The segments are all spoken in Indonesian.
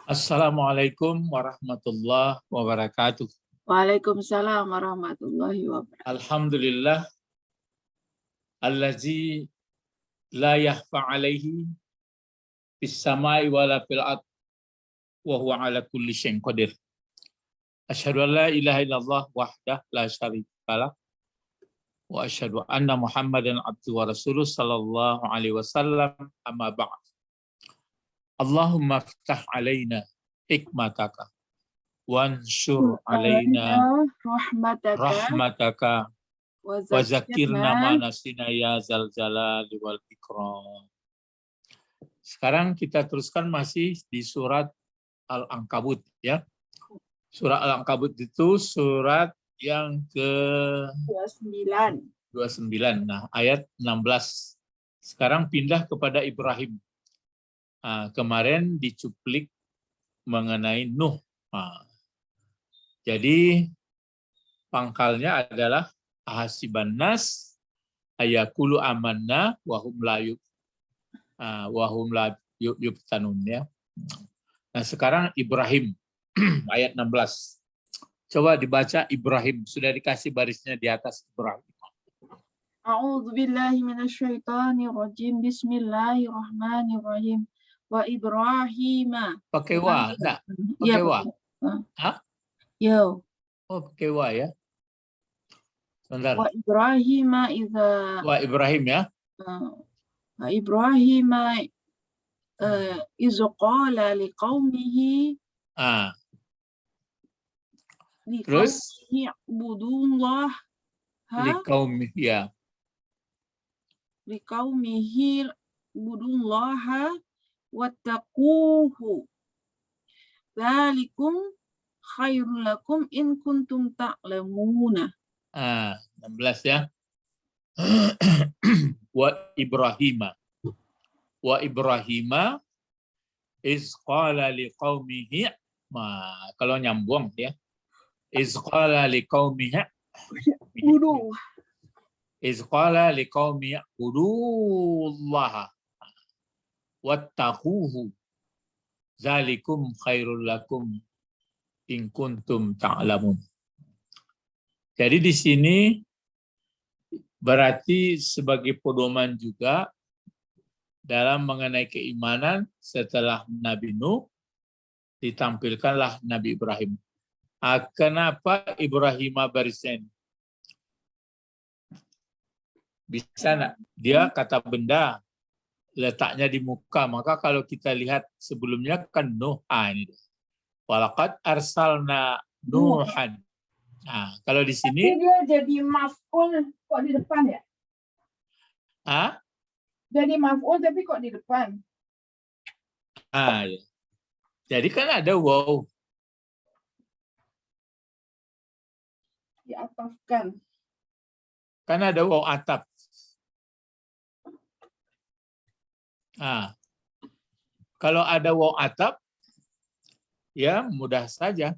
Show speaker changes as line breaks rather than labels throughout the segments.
Assalamualaikum warahmatullahi wabarakatuh.
Waalaikumsalam warahmatullahi wabarakatuh.
Alhamdulillah allazi la yahfa alaihi fis samai wala fil ard wa huwa ala kulli syai'in qadir. Asyhadu an la ilaha illallah wahdah la syarikalah wa asyhadu anna Muhammadan abduhu wa rasuluh sallallahu alaihi wasallam, amma ba'd. Allahumma iftah alaina hikmataka wansur alaina rahmataka wa zakirna ma nasina ya zal jalali wal ikram. Sekarang kita teruskan masih di surat Al-Ankabut ya. Surat Al-Ankabut itu surat yang ke 29. Nah, ayat 16. Sekarang pindah kepada Ibrahim. Kemarin dicuplik mengenai Nuh. Jadi pangkalnya adalah ahasiban nas ayakulu amanna wahum la yuftanun ya. Nah, sekarang Ibrahim ayat 16. Coba dibaca Ibrahim, sudah dikasih barisnya di atas Ibrahim.
A'udzu billahi minasyaitonir rajim. Bismillahirrahmanirrahim. Wa Ibrahim.
Pakai wa enggak? Pakai wa. Hah?
Yo.
Oh, pakai wa ya. Sebentar.
Wa Ibrahim idza
Ibrahim ya.
Wa Ibrahim iz qala liqaumihi
Terus
ibudullah
liqaumihi ya.
Liqaumihi ibudullaha wattaquhu dzalikum khairul lakum in kuntum ta'lamuna.
16 ya. Wa Ibrahima iz qala liqaumihi, kalau nyambung ya, iz qala liqaumihi iz qala liqaumihi udullaha wattaquhu zalikum khairul lakum in kuntum ta'lamun. Jadi di sini berarti sebagai pedoman juga dalam mengenai keimanan setelah Nabi Nuh ditampilkanlah Nabi Ibrahim. Kenapa Ibrahim barisnya ini? Bisa enggak? Dia kata benda letaknya di muka. Maka kalau kita lihat sebelumnya kan Nuh. Ini dia. Walaqad arsalna Nuhan. Nah, kalau di sini
tapi dia jadi maf'ul kok di depan ya? Jadi maf'ul tapi kok di depan?
Ya. Jadi kan ada waw.
Diatafkan.
Kan ada waw atap. Kalau ada waw atap, ya mudah saja.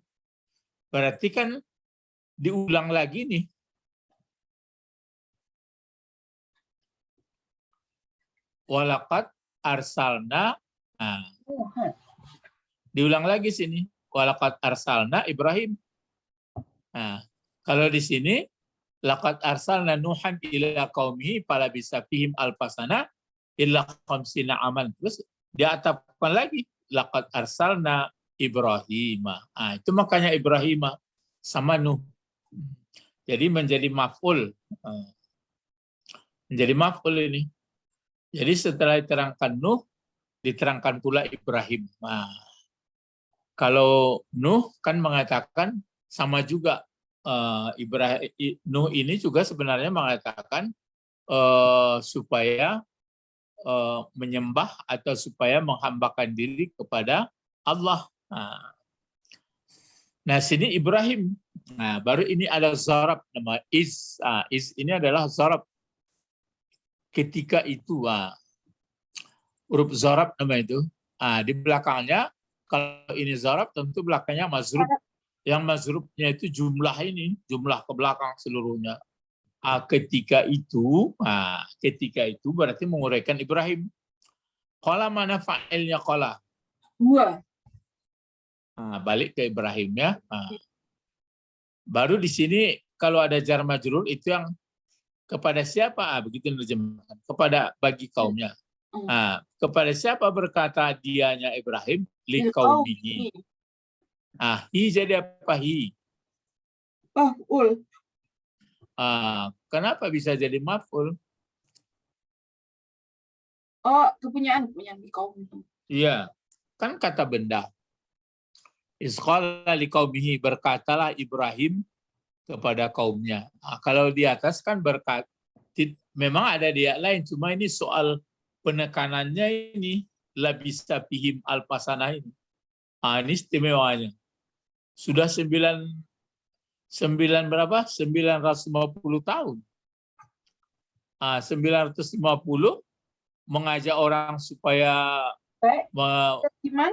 Berarti kan diulang lagi nih. Walaqad arsalna. Diulang lagi sini. Walaqad arsalna Ibrahim. Kalau di sini laqad arsalna Nuhan ila qaumihi falabisa fihim alfasana illa khamsina aman. Terus diatapkan lagi laqad arsalna Ibrahim. Itu makanya Ibrahim sama Nuh. Jadi menjadi maf'ul. Menjadi maf'ul ini. Jadi setelah diterangkan Nuh, diterangkan pula Ibrahim. Kalau Nuh kan mengatakan sama juga. Nuh ini juga sebenarnya mengatakan supaya menyembah atau supaya menghambakan diri kepada Allah. Nah, sini Ibrahim. Baru ini ada zarab nama is. Is ini adalah zarab. Ketika itu, huruf zarab nama itu. Di belakangnya, kalau ini zarab tentu belakangnya mazrub. Yang mazrubnya itu jumlah ini, jumlah ke belakang seluruhnya. Ketika itu berarti menguraikan Ibrahim. Qala mana fa'ilnya qala?
Huwa.
Balik ke Ibrahim ya. Baru di sini kalau ada jar majrur itu yang kepada siapa? Begitu diterjemahkan. Kepada bagi kaumnya. Kepada siapa berkata dianya Ibrahim? Li qaumihi. Hi jadi apa hi?
Maf'ul.
Kenapa bisa jadi maf'ul?
Kepunyaan di kaum itu.
Iya, kan kata benda. Isqala li qaumihi, berkatalah Ibrahim kepada kaumnya. Kalau di atas kan memang ada dia lain, cuma ini soal penekanannya ini labisa fihim al-fasanah ini. Ini istimewanya. Sudah 950 tahun. 950 mengajak orang supaya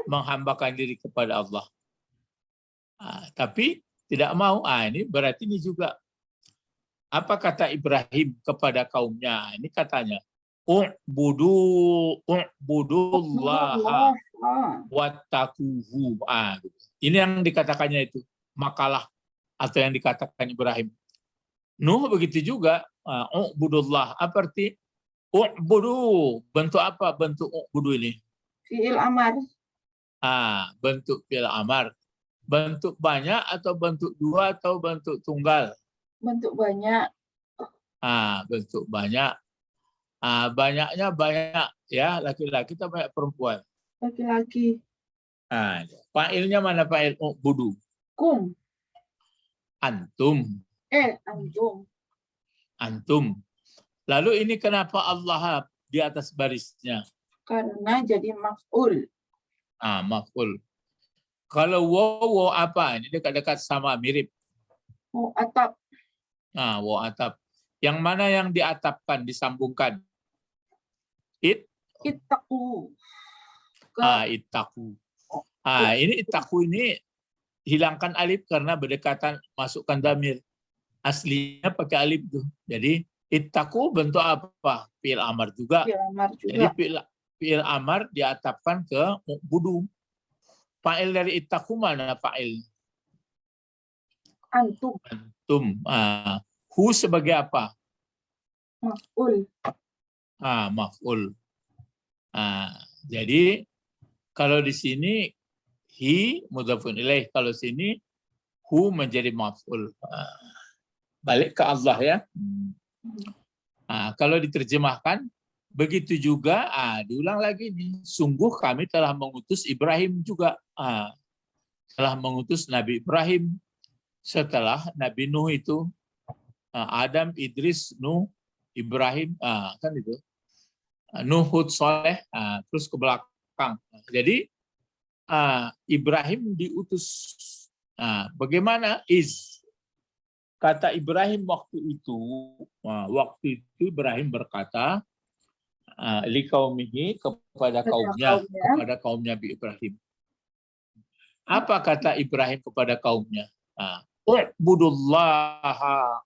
menghambakan diri kepada Allah. Tapi tidak mau. Ini berarti ini juga. Apa kata Ibrahim kepada kaumnya? Ini katanya, u'budullaha wattaquhu. Ini yang dikatakannya itu makalah atau yang dikatakan Ibrahim. Nuh begitu juga. U'budullah. Apa arti? U'budu. Bentuk apa bentuk u'budu ini?
Fi'il amar.
Bentuk fi'il amar. Bentuk banyak atau bentuk dua atau bentuk tunggal?
Bentuk banyak.
Bentuk banyak. Banyaknya banyak ya, laki-laki atau banyak perempuan?
Laki-laki.
Fa'ilnya mana fa'il u'budu?
Kum.
Antum.
Antum.
Antum. Lalu ini kenapa Allah di atas barisnya?
Karena jadi maf'ul.
Maf'ul. Kalau waw apa? Ini dekat-dekat sama mirip.
Atap.
Waw atap. Yang mana yang diatapkan, disambungkan?
Ittaqu.
Ittaqu. Ini ittaqu ini hilangkan alif karena berdekatan, masukkan damir. Aslinya pakai alif tuh. Jadi ittaqu bentuk apa? Fi'il amar juga. Jadi fi'il amar diatapkan ke u'budu. Fa'il dari ittaqu mana fa'il?
Antum.
Antum. Hu sebagai apa?
Maf'ul.
Maf'ul. Jadi kalau di sini hi mudhafun ilaih, kalau sini hu menjadi maf'ul. Balik ke Allah ya. Kalau diterjemahkan begitu juga, diulang lagi nih. Sungguh kami telah mengutus Ibrahim juga. Telah mengutus Nabi Ibrahim setelah Nabi Nuh itu. Adam, Idris, Nuh, Ibrahim, kan itu. Nuh, Hud, Soleh, terus ke belakang. Jadi Ibrahim diutus. Bagaimana? Kata Ibrahim waktu itu Ibrahim berkata, liqaumihi, kepada kaumnya, kepada kaumnya Nabi Ibrahim. Apa kata Ibrahim kepada kaumnya? U'budullaha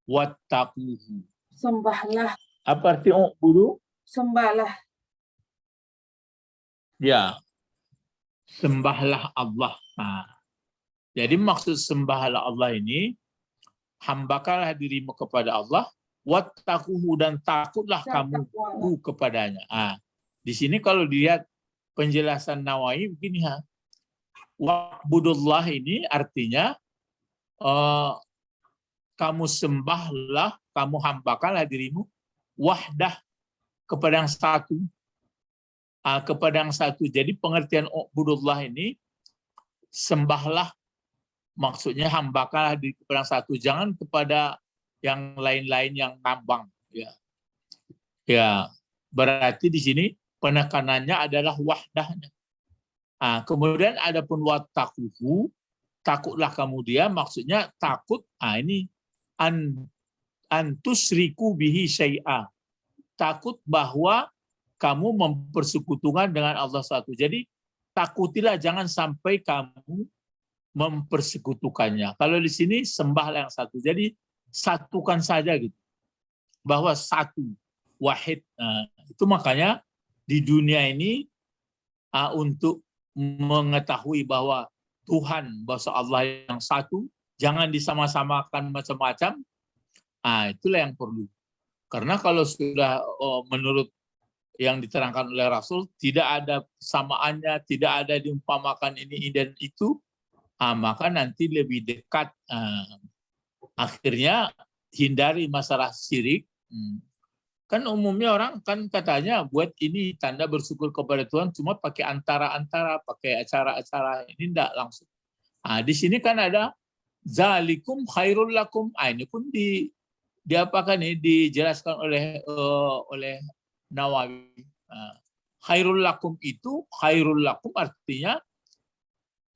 wattaquhu.
Sembahlah.
Apa arti u'budu?
Sembahlah.
Ya. Sembahlah Allah. Jadi maksud sembahlah Allah ini, hambakanlah dirimu kepada Allah, wattaquhu, dan takutlah kamu kepadanya. Di sini kalau dilihat penjelasan Nawawi begini, wa'budullah ini artinya kamu sembahlah, kamu hambakanlah dirimu wahdah, kepada yang satu. Kepada yang satu. Jadi pengertian wa'budullah ini sembahlah, maksudnya hambakanlah diri kepada yang satu, jangan kepada yang lain-lain yang ngambang. Ya, berarti di sini penekanannya adalah wahdahnya. Kemudian adapun wattaquhu, takutlah kamu dia, maksudnya takut. Ini antusriku bihi syai'a, takut bahwa kamu mempersekutukan dengan Allah satu. Jadi takutilah jangan sampai kamu mempersekutukannya. Kalau di sini sembahlah yang satu. Jadi satukan saja gitu. Bahwa satu, wahid. Itu makanya di dunia ini untuk mengetahui bahwa Tuhan, bahwa Allah yang satu, jangan disama-samakan macam-macam. Itulah yang perlu. Karena kalau sudah menurut yang diterangkan oleh Rasul, tidak ada samaannya, tidak ada diumpamakan ini dan itu, maka nanti lebih dekat. Akhirnya hindari masalah syirik. Kan umumnya orang kan katanya buat ini tanda bersyukur kepada Tuhan cuma pakai antara-antara, pakai acara-acara, ini enggak langsung. Di sini kan ada zalikum khairul lakum. Ini pun diapakan nih dijelaskan oleh Nawawi. Khairul lakum itu, khairul lakum artinya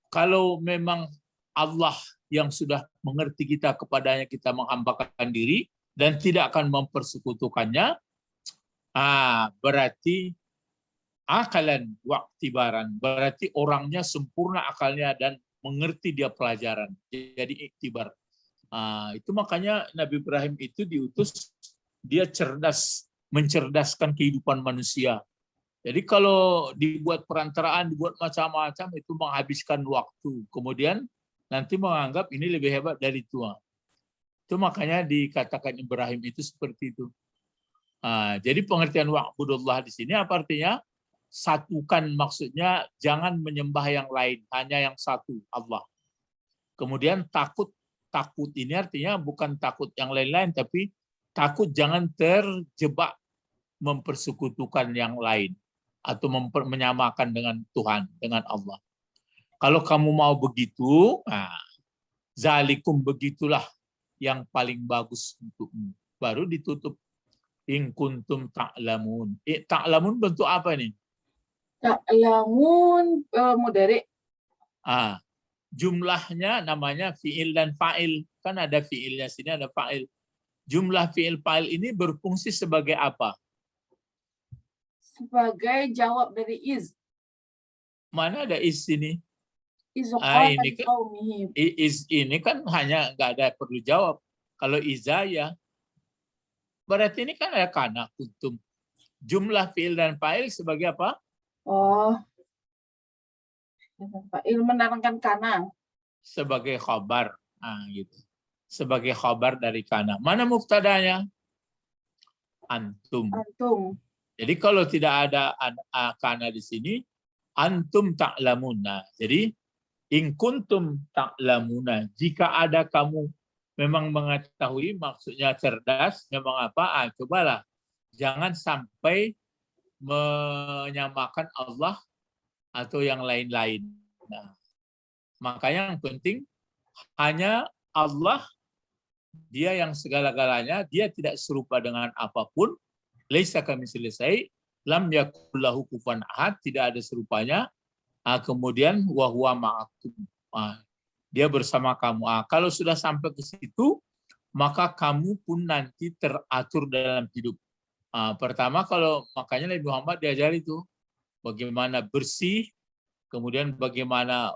kalau memang Allah yang sudah mengerti kita, kepadanya kita menghambakan diri dan tidak akan mempersekutukannya, berarti akalan waktibaran, berarti orangnya sempurna akalnya dan mengerti dia pelajaran. Jadi iktibar. Itu makanya Nabi Ibrahim itu diutus, dia cerdas, mencerdaskan kehidupan manusia. Jadi kalau dibuat perantaraan, dibuat macam-macam, itu menghabiskan waktu. Kemudian nanti menganggap ini lebih hebat dari Tuhan. Itu makanya dikatakan Ibrahim itu seperti itu. Jadi pengertian wa'budullah di sini apa artinya? Satukan, maksudnya jangan menyembah yang lain, hanya yang satu, Allah. Kemudian takut ini artinya bukan takut yang lain-lain, tapi takut jangan terjebak mempersekutukan yang lain atau menyamakan dengan Tuhan, dengan Allah. Kalau kamu mau begitu, zalikum, begitulah yang paling bagus untukmu. Baru ditutup. In kuntum ta'lamun. Ta'lamun bentuk apa nih?
Ta'lamun mudhari'.
Jumlahnya namanya fi'il dan fa'il. Kan ada fi'ilnya, sini ada fa'il. Jumlah fi'il fa'il ini berfungsi sebagai apa?
Sebagai jawab dari iz.
Mana ada iz sini? Ini kan hanya nggak ada perlu jawab. Kalau iza ya, berarti ini kan ada kana kuntum. Jumlah fi'il dan fa'il sebagai apa?
Fa'il menerangkan kana.
Sebagai khabar. Gitu. Sebagai khabar dari kana. Mana muftadanya? Antum. Jadi kalau tidak ada kana di sini, antum ta'lamuna. Jadi in kuntum ta'lamuna, jika ada kamu memang mengetahui, maksudnya cerdas, memang apa? Cobalah jangan sampai menyamakan Allah atau yang lain-lain. Makanya yang penting hanya Allah, dia yang segala-galanya, dia tidak serupa dengan apapun. Laisa kamitslihi syai', lam yakul lahu kufuwan ahad, tidak ada serupanya. Kemudian wa huwa ma'akum, dia bersama kamu. Kalau sudah sampai ke situ, maka kamu pun nanti teratur dalam hidup. Pertama, kalau makanya Nabi Muhammad diajari itu bagaimana bersih, kemudian bagaimana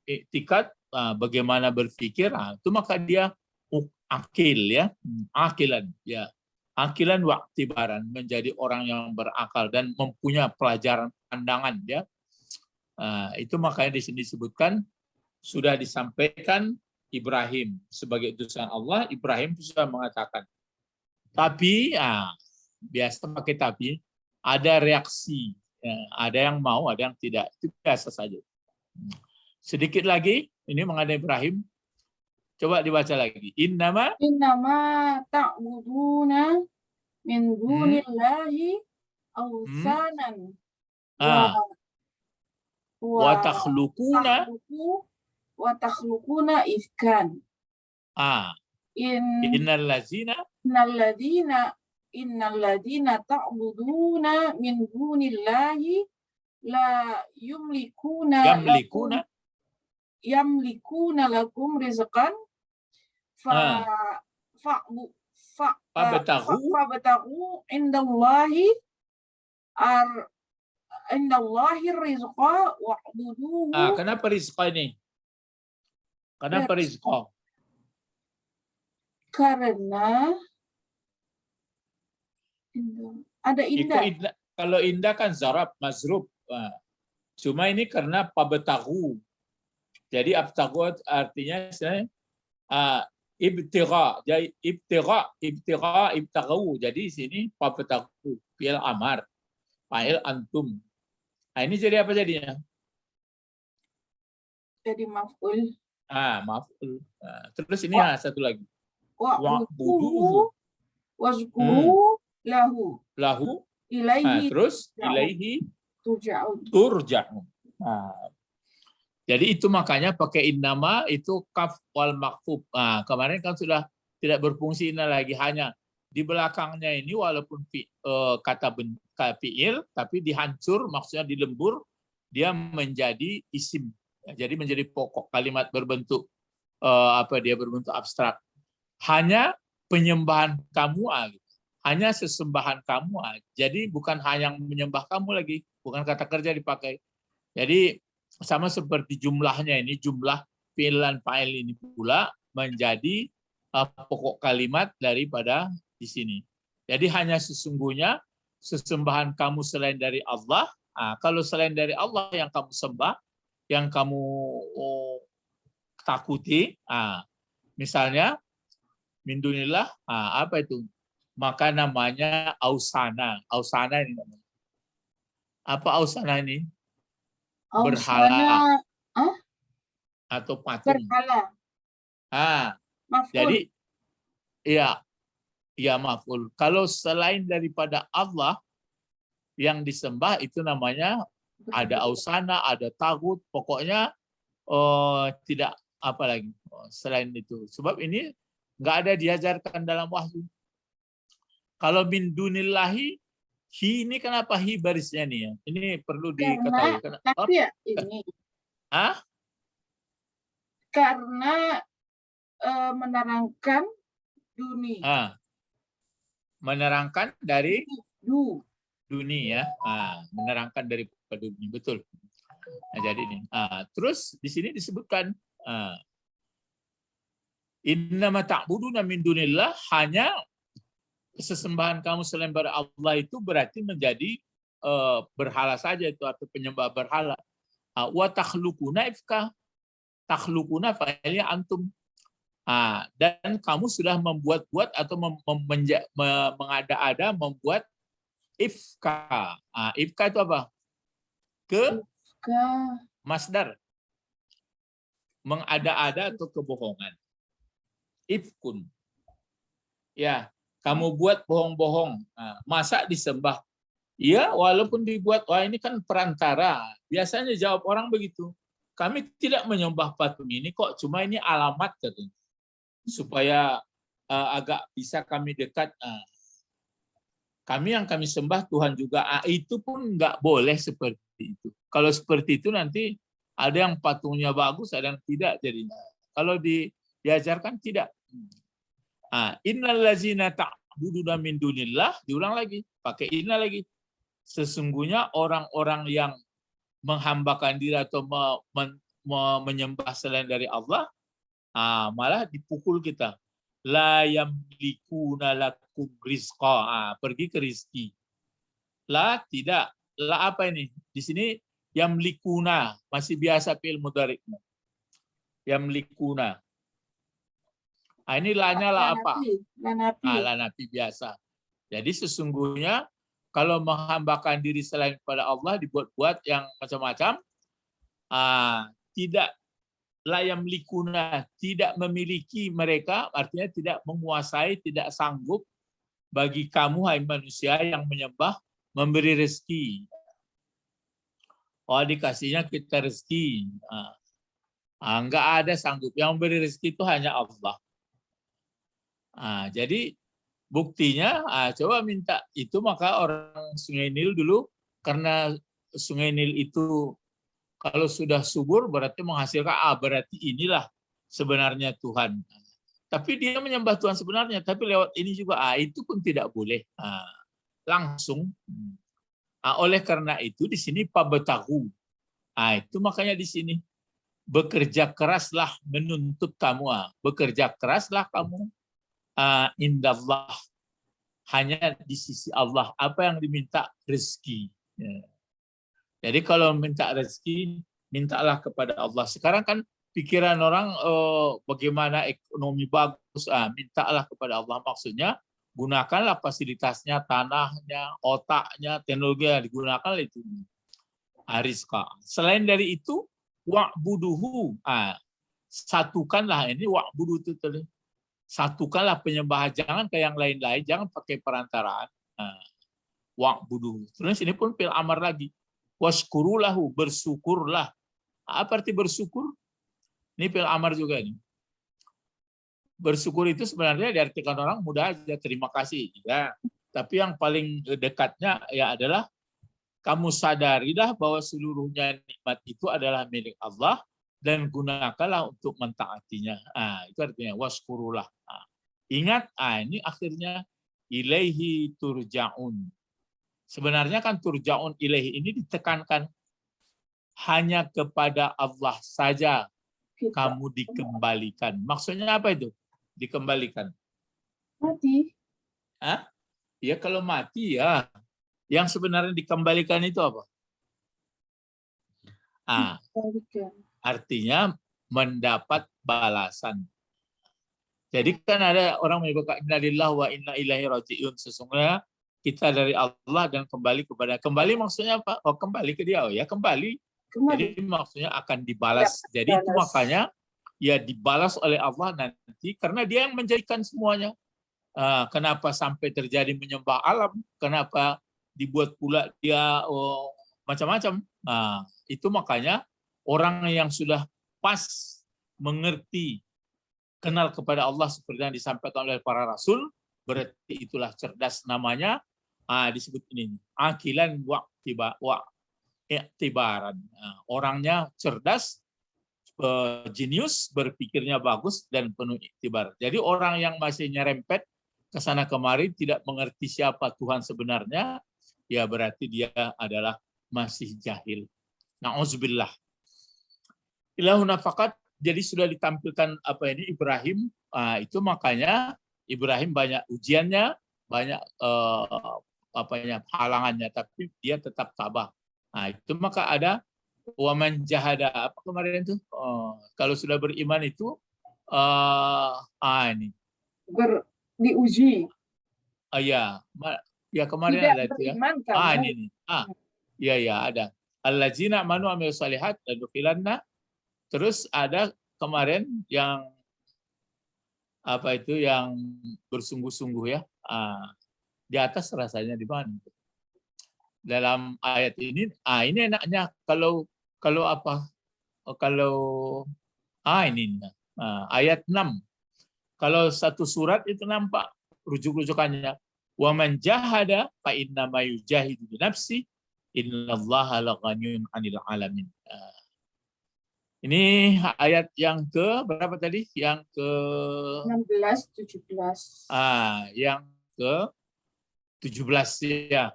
iktikad, bagaimana berpikir. Itu maka dia akil ya, akilan ya. Akilan waktibaran, menjadi orang yang berakal dan mempunyai pelajaran pandangan ya. Itu makanya di sini disebutkan sudah disampaikan Ibrahim sebagai utusan Allah. Ibrahim sudah mengatakan. Tapi biasa pakai tapi ada reaksi, ya, ada yang mau, ada yang tidak. Itu biasa saja. Sedikit lagi ini mengenai Ibrahim. Coba dibaca lagi. Innama
ta'buduna min dunillahi awsanan
wa
takhluquna ifkan. Innal ladzina ta'buduna min dunillahi la yamlikuna lakum rizqan fabtaghu indallahi rizqa wa'buduhu.
Kenapa rizqa ini? Kenapa rizqa?
Karena ada indah.
Kalau indah kan zarab, mazrub. Cuma ini karena pabtagu. Jadi abtagu artinya ibtigha. Jadi ibtaghu. Jadi di sini pabtagu, fi'il amar, fa'il antum. Nah, ini jadi apa jadinya?
Jadi maf'ul.
Maf'ul. Terus ini satu lagi.
Wa'buduhu wazkuru lahu.
Lahu.
Ilaihi
Terus ilaihi
turja'un.
turja'un. Jadi itu makanya pakai innama itu kaf wal makfub. Kemarin kan sudah tidak berfungsi inna lagi, hanya di belakangnya ini walaupun kata fi'il tapi dihancur, maksudnya dilembur, dia menjadi isim. Jadi menjadi pokok kalimat berbentuk berbentuk abstrak. Hanya penyembahan kamu, hanya sesembahan kamu. Jadi bukan hanya menyembah kamu lagi, bukan kata kerja dipakai. Jadi sama seperti jumlahnya ini, jumlah fi'il dan fa'il ini pula menjadi pokok kalimat daripada di sini. Jadi hanya sesungguhnya sesembahan kamu selain dari Allah. Kalau selain dari Allah yang kamu sembah, yang kamu takuti, misalnya min dunillah, apa itu? Maka namanya ausana. Ausana ini namanya. Apa ausana ini? Berhala atau patung.
Berhala.
Jadi ya maf'ul. Kalau selain daripada Allah yang disembah itu namanya ada ausana, ada tagut, pokoknya tidak apa lagi selain itu. Sebab ini nggak ada diajarkan dalam wahyu. Kalau min dunillahi, hi ini kenapa hi barisnya nih ya? Ini perlu diketahui.
Tapi ya ini. Karena menerangkan dunia.
Menerangkan dari dunia, menerangkan dari dunia, betul. Nah, jadi ini. Terus di sini disebutkan innama ta'buduna min dunillah, hanya sesembahan kamu selain dari Allah itu berarti menjadi berhala saja itu, atau penyembah berhala. Wa takhluquna ifka. Takhluquna fa'ilnya antum. Dan kamu sudah membuat-buat atau mengada-ada, membuat ifka. Ifka itu apa? Masdar. Mengada-ada atau kebohongan. Ifkun. Ya, kamu buat bohong-bohong. Masa disembah? Ya, walaupun dibuat, wah ini kan perantara. Biasanya jawab orang begitu. Kami tidak menyembah patung ini kok, cuma ini alamat katanya. Supaya agak bisa kami dekat. Kami yang kami sembah Tuhan juga. Itu pun nggak boleh seperti itu. Kalau seperti itu nanti ada yang patungnya bagus, ada yang tidak jadinya. Kalau diajarkan tidak. Innal ladzina ta'buduna min dunillah, diulang lagi, pakai inna lagi. Sesungguhnya orang-orang yang menghambakan diri atau menyembah selain dari Allah, malah dipukul kita. La yamlikuna lakum rizqa. Pergi ke rizki. La tidak. La apa ini? Di sini yamlikuna, masih biasa fi'il mudhari'. Yamlikuna. Ini lanya la apa? Lanapi biasa. Jadi sesungguhnya kalau menghambakan diri selain pada Allah, dibuat-buat yang macam-macam, tidak la yamlikuna, tidak memiliki mereka, artinya tidak menguasai, tidak sanggup bagi kamu hai manusia yang menyembah, memberi rezeki. Dikasihnya kita rezeki. Enggak ada sanggup. Yang memberi rezeki itu hanya Allah. Jadi buktinya, coba minta itu, maka orang Sungai Nil dulu, karena Sungai Nil itu kalau sudah subur berarti menghasilkan, berarti inilah sebenarnya Tuhan. Tapi dia menyembah Tuhan sebenarnya, tapi lewat ini juga, itu pun tidak boleh langsung. Oleh karena itu di sini pabtagu. Itu makanya di sini bekerja keraslah menuntut kamu, bekerja keraslah kamu indallah, hanya di sisi Allah. Apa yang diminta? Rezeki. Jadi kalau minta rezeki, mintalah kepada Allah. Sekarang kan pikiran orang bagaimana ekonomi bagus, mintalah kepada Allah. Maksudnya gunakanlah fasilitasnya, tanahnya, otaknya, teknologi yang digunakan itu. Rizqa. Selain dari itu, wa'buduhu. Satukanlah, ini wa'budu itu tadi. Satukanlah penyembah, jangan ke yang lain-lain, jangan pakai perantaraan. Wa'buduhu. Terus ini pun fil amar lagi. Waskurulahu, bersyukurlah. Apa arti bersyukur? Ini fil amar juga ini. Bersyukur itu sebenarnya diartikan orang mudah aja, terima kasih. Ya. Tapi yang paling dekatnya ya adalah kamu sadarilah bahwa seluruhnya nikmat itu adalah milik Allah dan gunakanlah untuk mentaatinya. Itu artinya waskurulah. Ingat, ini akhirnya ilaihi turja'un. Sebenarnya kan turja'un ilaihi ini ditekankan hanya kepada Allah saja kamu dikembalikan. Maksudnya apa itu? Dikembalikan.
Mati.
Ya kalau mati ya. Yang sebenarnya dikembalikan itu apa? Artinya mendapat balasan. Jadi kan ada orang menyebutkan innalillahi wa inna ilaihi raji'un. Sesungguhnya kita dari Allah dan kembali kepada. Kembali maksudnya apa? Oh, kembali ke dia. Oh ya, kembali. Jadi maksudnya akan dibalas. Jadi itu makanya ya dibalas oleh Allah nanti karena dia yang menjadikan semuanya. Kenapa sampai terjadi menyembah alam? Kenapa dibuat pula dia macam-macam? Itu makanya orang yang sudah pas mengerti, kenal kepada Allah seperti yang disampaikan oleh para rasul, berarti itulah cerdas namanya. Disebut ini akilan wa i'tibaran. Orangnya cerdas, jenius, berpikirnya bagus dan penuh iktibar. Jadi orang yang masih nyerempet ke sana kemari tidak mengerti siapa Tuhan sebenarnya, ya berarti dia adalah masih jahil. Na'udzubillah. Ilahuna faqat, jadi sudah ditampilkan apa ini Ibrahim, itu makanya Ibrahim banyak ujiannya, banyak halangannya, tapi dia tetap tabah. Itu maka ada waman jahada, apa kemarin itu? Kalau sudah beriman itu ini
diuji.
Ya kemarin
tidak
ada itu ya.
Kamu.
Ini nih. Ya ada. Allazina amanu wa amilus shalihat ladukhilanna. Terus ada kemarin yang apa itu yang bersungguh-sungguh ya. Di atas rasanya di mana? Dalam ayat ini, ini enaknya kalau apa? Kalau ini ayat 6. Kalau satu surat itu nampak rujuk-rujukannya. Wa man jahada fa inna ma yujahidu bi nafsi innallaha laghaniyun 'anil 'alamin. Ini ayat yang ke berapa tadi? Yang ke
16 17.
Yang ke 17 ya.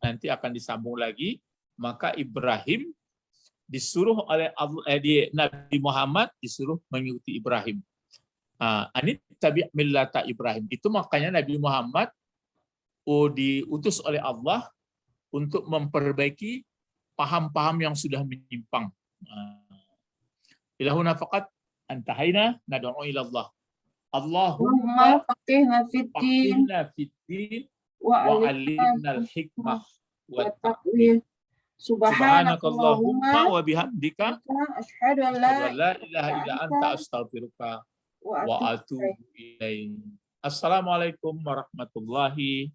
Nanti akan disambung lagi. Maka Ibrahim disuruh oleh Nabi Muhammad disuruh mengikuti Ibrahim. Ini tabi' millata Ibrahim. Itu makanya Nabi Muhammad diutus oleh Allah untuk memperbaiki paham-paham yang sudah menyimpang. Ilahuna faqat antahaina nad'u ila Allah. Allahumma
faqihna fiddin
wa 'allimnal hikmah wa
taqwir.
Subhanakallahumma wa bihamdika
asyhadu an
la ilaha illa anta astaghfiruka wa atubu ilaik. Assalamualaikum warahmatullahi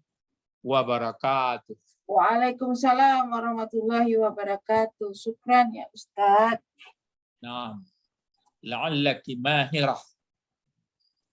wabarakatuh.
Waalaikumsalam warahmatullahi wabarakatuh. Syukran ya Ustaz.
Naam. La'allaki mahirah.